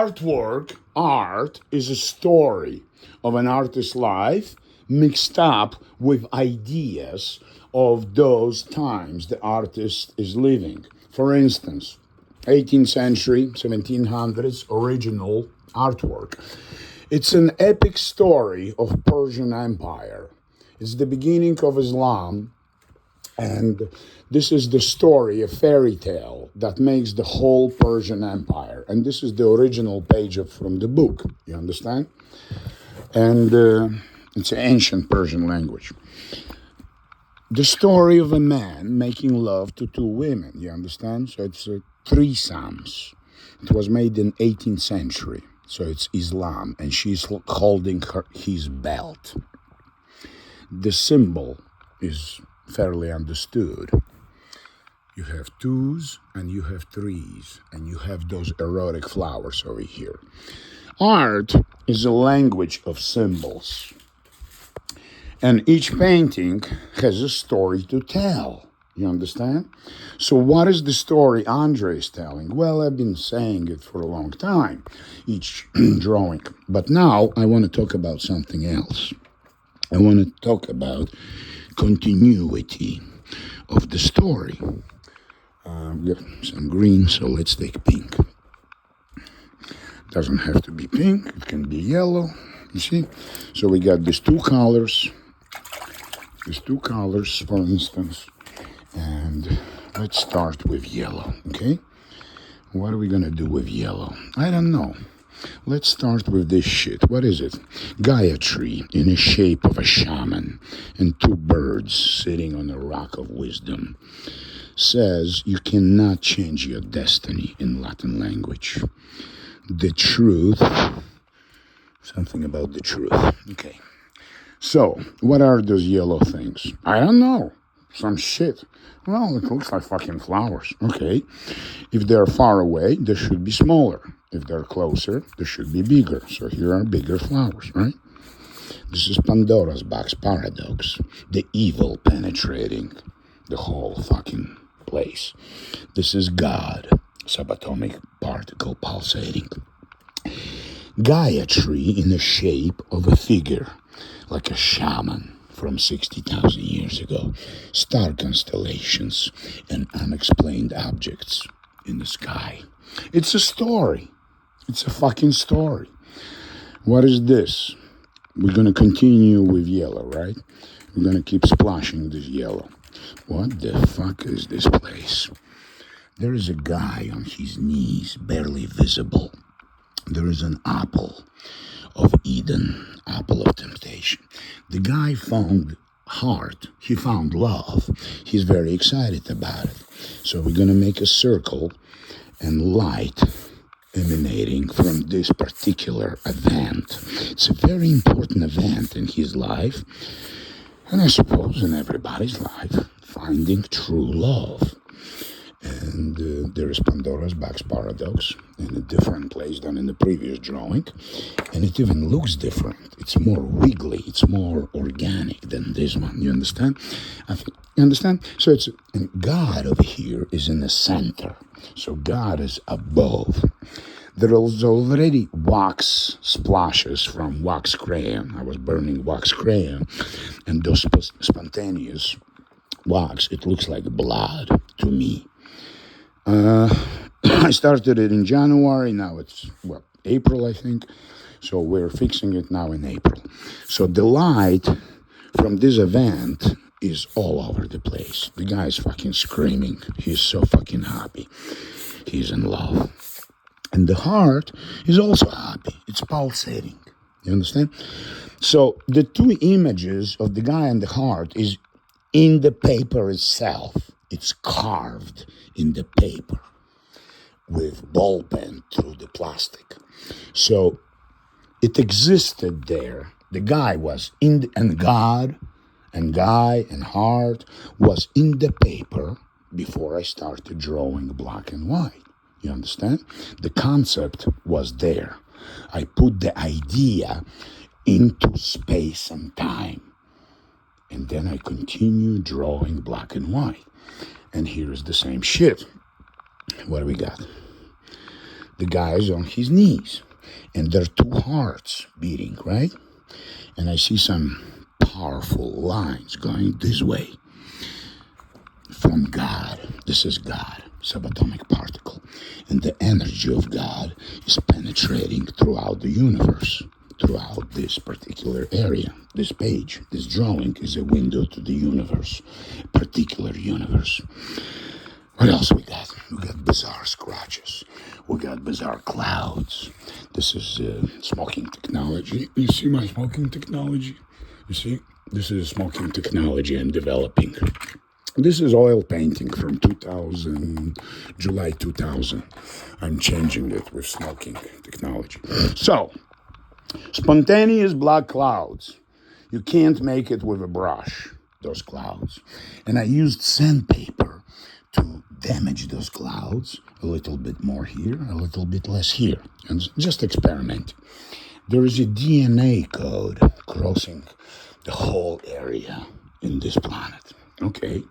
Art is a story of an artist's life mixed up with ideas of those times the artist is living. For instance, 18th century, 1700s original artwork. It's an epic story of Persian Empire. It's the beginning of Islam, and this is the story, a fairy tale that makes the whole Persian Empire. And this is the original page from the book, you understand? And it's an ancient Persian language. The story of a man making love to two women, you understand? So it's threesomes. It was made in 18th century, so it's Islam, and she's holding his belt. The symbol is fairly understood. You have twos and you have threes, and you have those erotic flowers over here. Art is a language of symbols, and each painting has a story to tell. You understand? So what is the story Andre is telling? Well, I've been saying it for a long time, each drawing. But now I want to talk about something else. I want to talk about continuity of the story. We have some green, so let's take pink. Doesn't have to be pink, it can be yellow, you see? So we got these two colors, for instance, and let's start with yellow, okay? What are we gonna do with yellow? I don't know. Let's start with this shit. What is it? Gaia tree in the shape of a shaman and two birds sitting on a rock of wisdom. Says you cannot change your destiny in Latin language. The truth, something about the truth. Okay. So, what are those yellow things? I don't know. Some shit. Well, it looks like fucking flowers. Okay. If they're far away, they should be smaller. If they're closer, they should be bigger. So here are bigger flowers, right? This is Pandora's box paradox. The evil penetrating the whole fucking place. This is God, subatomic particle pulsating. Gaia tree in the shape of a figure, like a shaman from 60,000 years ago. Star constellations and unexplained objects in the sky. It's a story. It's a fucking story. What is this? We're going to continue with yellow, right? We're going to keep splashing this yellow. What the fuck is this place? There is a guy on his knees, barely visible. There is an apple of Eden, apple of temptation. The guy found heart. He found love. He's very excited about it. So we're going to make a circle and light emanating from this particular event. It's a very important event in his life, and I suppose in everybody's life, finding true love. And there is Pandora's box paradox in a different place than in the previous drawing, and it even looks different. It's more wiggly, it's more organic than this one. You understand? You understand? So it's, and God over here is in the center. So God is above. There is already wax splashes from wax crayon. I was burning wax crayon, and those spontaneous wax, it looks like blood to me. I started it in January, now it's, April, I think. So we're fixing it now in April. So the light from this event is all over the place. The guy's fucking screaming. He's so fucking happy. He's in love. And the heart is also happy. It's pulsating. You understand? So the two images of the guy and the heart is in the paper itself. It's carved in the paper with ball pen through the plastic. So it existed there. The guy was in and God and guy and heart was in the paper before I started drawing black and white. You understand? The concept was there. I put the idea into space and time. And then I continue drawing black and white. And here is the same shit. What do we got? The guy is on his knees, and there are two hearts beating, right? And I see some powerful lines going this way from God. This is God, subatomic particle. And the energy of God is penetrating throughout the universe, throughout this particular area. This page, this drawing is a window to the universe, particular universe. What else we got? We got bizarre scratches. We got bizarre clouds. This is smoking technology. You see my smoking technology? You see? This is smoking technology I'm developing. This is oil painting from 2000, July 2000. I'm changing it with smoking technology. So, spontaneous black clouds. You can't make it with a brush, those clouds. And I used sandpaper to damage those clouds. A little bit more here, a little bit less here. And just experiment. There is a DNA code crossing the whole area in this planet. Okay,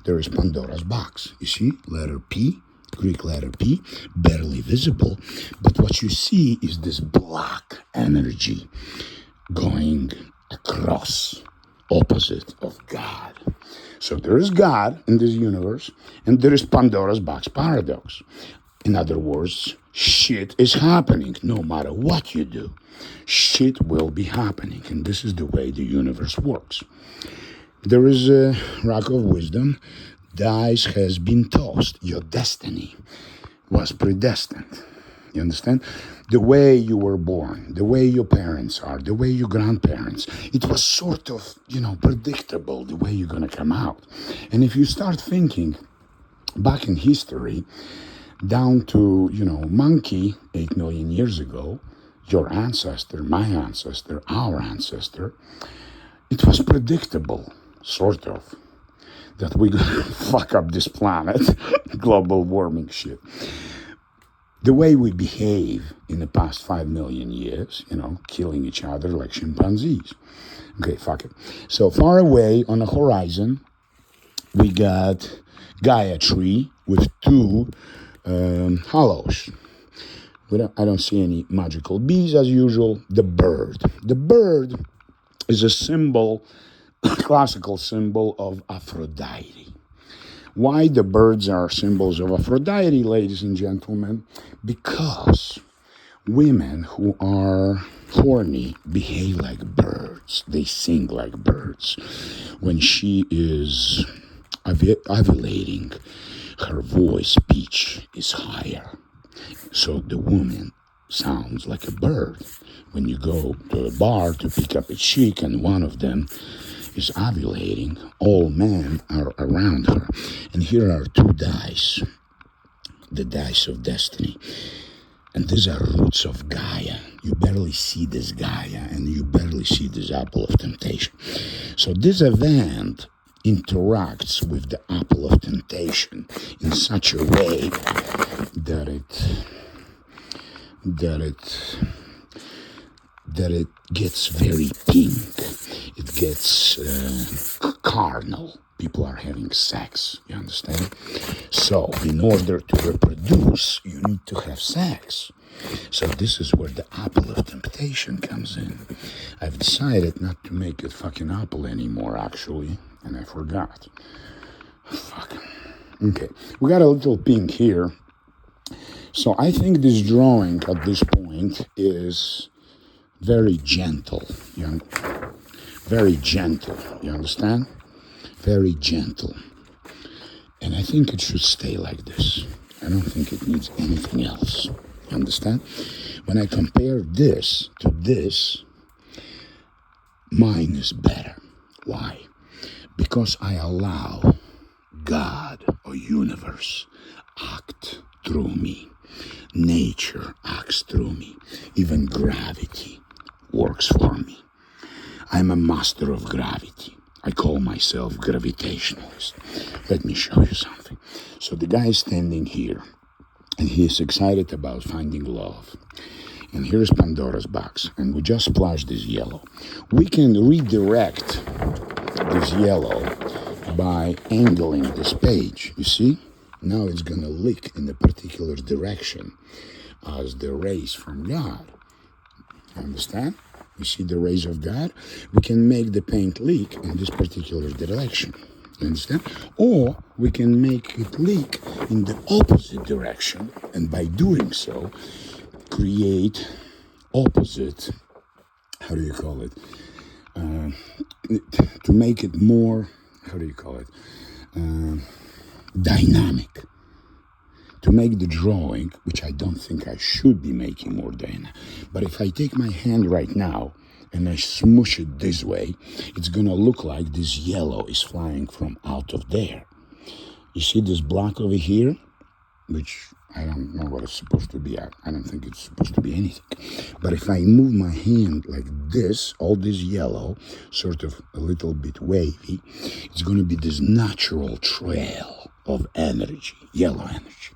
there is Pandora's box. You see, letter P, Greek letter P, barely visible. But what you see is this black energy going across, opposite of God. So there is God in this universe, and there is Pandora's box paradox. In other words, shit is happening no matter what you do. Shit will be happening, and this is the way the universe works. There is a rock of wisdom. Dice has been tossed. Your destiny was predestined. You understand? The way you were born, the way your parents are, the way your grandparents, it was sort of, predictable the way you're going to come out. And if you start thinking back in history, down to, monkey 8 million years ago, your ancestor, my ancestor, our ancestor, it was predictable, sort of, that we're going to fuck up this planet, global warming shit. The way we behave in the past 5 million years, killing each other like chimpanzees. Okay, fuck it. So far away on the horizon, we got Gaia tree with two hollows. I don't see any magical bees as usual. The bird. The bird is a symbol, classical symbol of Aphrodite. Why the birds are symbols of Aphrodite, ladies and gentlemen? Because women who are horny behave like birds. They sing like birds. When she is ovulating, her voice pitch is higher. So the woman sounds like a bird. When you go to a bar to pick up a chick and one of them is ovulating, all men are around her. And here are two dice, the dice of destiny. And these are roots of Gaia. You barely see this Gaia, and you barely see this apple of temptation. So this event interacts with the apple of temptation in such a way that it gets very pink. It gets carnal. People are having sex, you understand? So, in order to reproduce, you need to have sex. So this is where the apple of temptation comes in. I've decided not to make it fucking apple anymore, actually, and I forgot. Fuck. Okay, we got a little pink here. So I think this drawing at this point is very gentle, very gentle, you understand? Very gentle. And I think it should stay like this. I don't think it needs anything else, you understand? When I compare this to this, mine is better. Why? Because I allow God or universe act through me. Nature acts through me. Even gravity works for me. I'm a master of gravity. I call myself gravitationalist. Let me show you something. So the guy is standing here, and he is excited about finding love. And here's Pandora's box, and we just splashed this yellow. We can redirect this yellow by angling this page, you see? Now it's going to lick in a particular direction as the rays from God. Understand? You see the rays of God? We can make the paint leak in this particular direction. You understand? Or we can make it leak in the opposite direction, and by doing so, create opposite, how do you call it? To make it more, how do you call it? Dynamic. To make the drawing, which I don't think I should be making more dynamic, but if I take my hand right now and I smoosh it this way, it's gonna look like this yellow is flying from out of there. You see this block over here, which I don't know what it's supposed to be at. I don't think it's supposed to be anything. But if I move my hand like this, all this yellow, sort of a little bit wavy, it's going to be this natural trail of energy, yellow energy.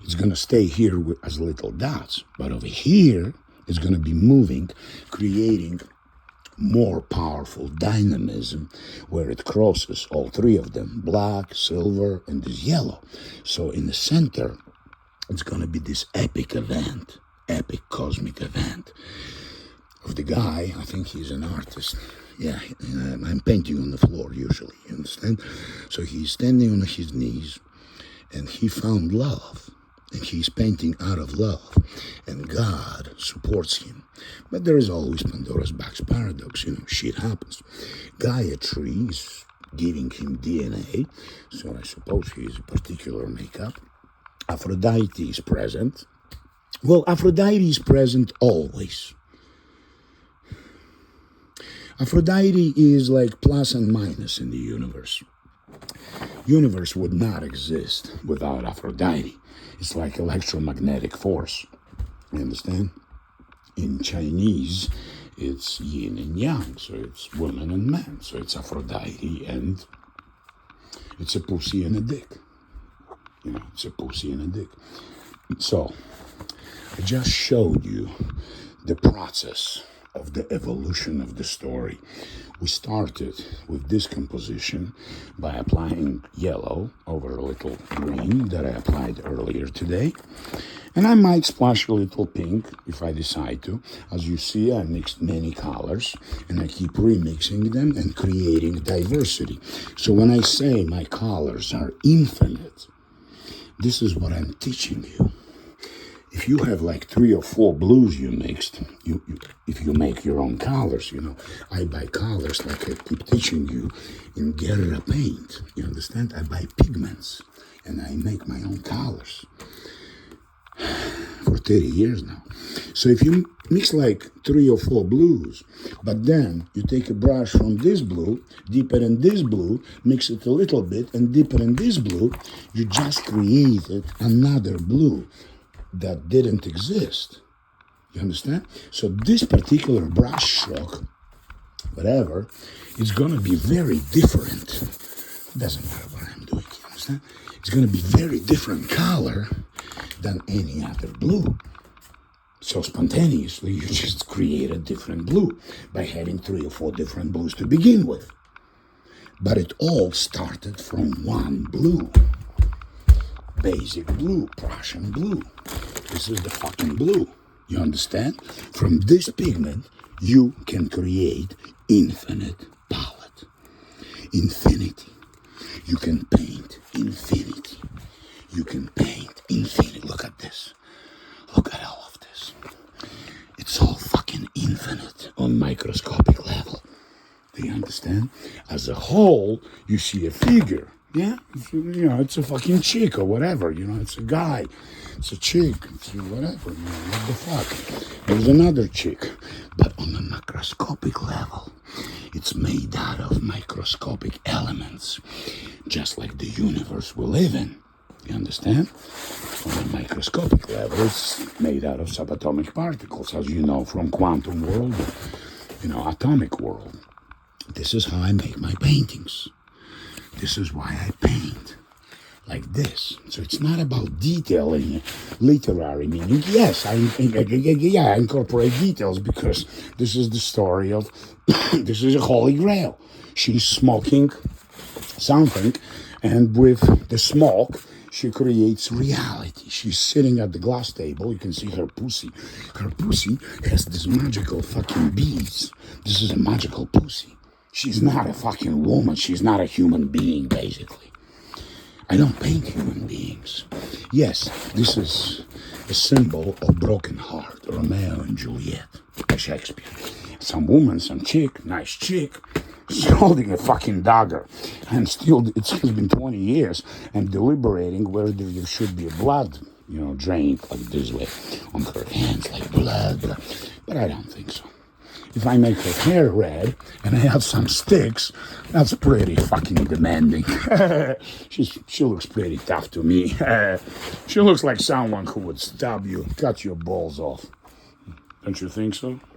It's going to stay here as little dots, but over here, it's going to be moving, creating more powerful dynamism where it crosses all three of them, black, silver, and this yellow. So in the center, it's going to be this epic event, epic cosmic event of the guy. I think he's an artist. Yeah, I'm painting on the floor usually, you understand? So he's standing on his knees and he found love. And he's painting out of love, and God supports him. But there is always Pandora's box paradox, shit happens. Gayatri is giving him DNA, so I suppose he is a particular makeup. Aphrodite is present. Well, Aphrodite is present always. Aphrodite is like plus and minus in the universe. Universe would not exist without Aphrodite. It's like electromagnetic force. You understand? In Chinese, it's yin and yang, so it's woman and man. So it's Aphrodite and it's a pussy and a dick. It's a pussy and a dick. So, I just showed you the process of the evolution of the story. We started with this composition by applying yellow over a little green that I applied earlier today. And I might splash a little pink if I decide to. As you see, I mixed many colors and I keep remixing them and creating diversity. So when I say my colors are infinite, this is what I'm teaching you. If you have like 3 or 4 blues you mixed, if you make your own colors, I buy colors like I keep teaching you in Guerra paint. You understand? I buy pigments and I make my own colors for 30 years now. So if you mix like 3 or 4 blues, but then you take a brush from this blue, deeper in this blue, mix it a little bit and deeper in this blue, you just created another blue that didn't exist. You understand? So this particular brush stroke, whatever, is going to be very different. It doesn't matter what I'm doing, you understand? It's going to be very different color than any other blue. So spontaneously, you just create a different blue by having 3 or 4 different blues to begin with. But it all started from one blue. Basic blue, Prussian blue. This is the fucking blue. You understand? From this pigment, you can create infinite palette. Infinity. You can paint infinity. You can paint infinity. Look at this. Look at all of this. It's all fucking infinite on microscopic level. Do you understand? As a whole, you see a figure. Yeah, it's a fucking chick or whatever, it's a guy, it's a chick, it's whatever, what the fuck. There's another chick, but on a macroscopic level, it's made out of microscopic elements, just like the universe we live in. You understand? On a microscopic level, it's made out of subatomic particles, as you know, from quantum world, atomic world. This is how I make my paintings. This is why I paint like this. So it's not about detailing, literary meaning. Yes, I incorporate details because this is the story of, this is a holy grail. She's smoking something, and with the smoke, She creates reality. She's sitting at the glass table. You can see her pussy. Her pussy has this magical fucking beads. This is a magical pussy. She's not a fucking woman. She's not a human being, basically. I don't paint human beings. Yes, this is a symbol of broken heart. Romeo and Juliet by Shakespeare. Some woman, some chick, nice chick, she's holding a fucking dagger. And still, it's been 20 years and deliberating whether there should be a blood, drained like this way on her hands, like blood. But I don't think so. If I make her hair red and I add some sticks, that's pretty fucking demanding. She looks pretty tough to me. She looks like someone who would stab you, cut your balls off. Don't you think so?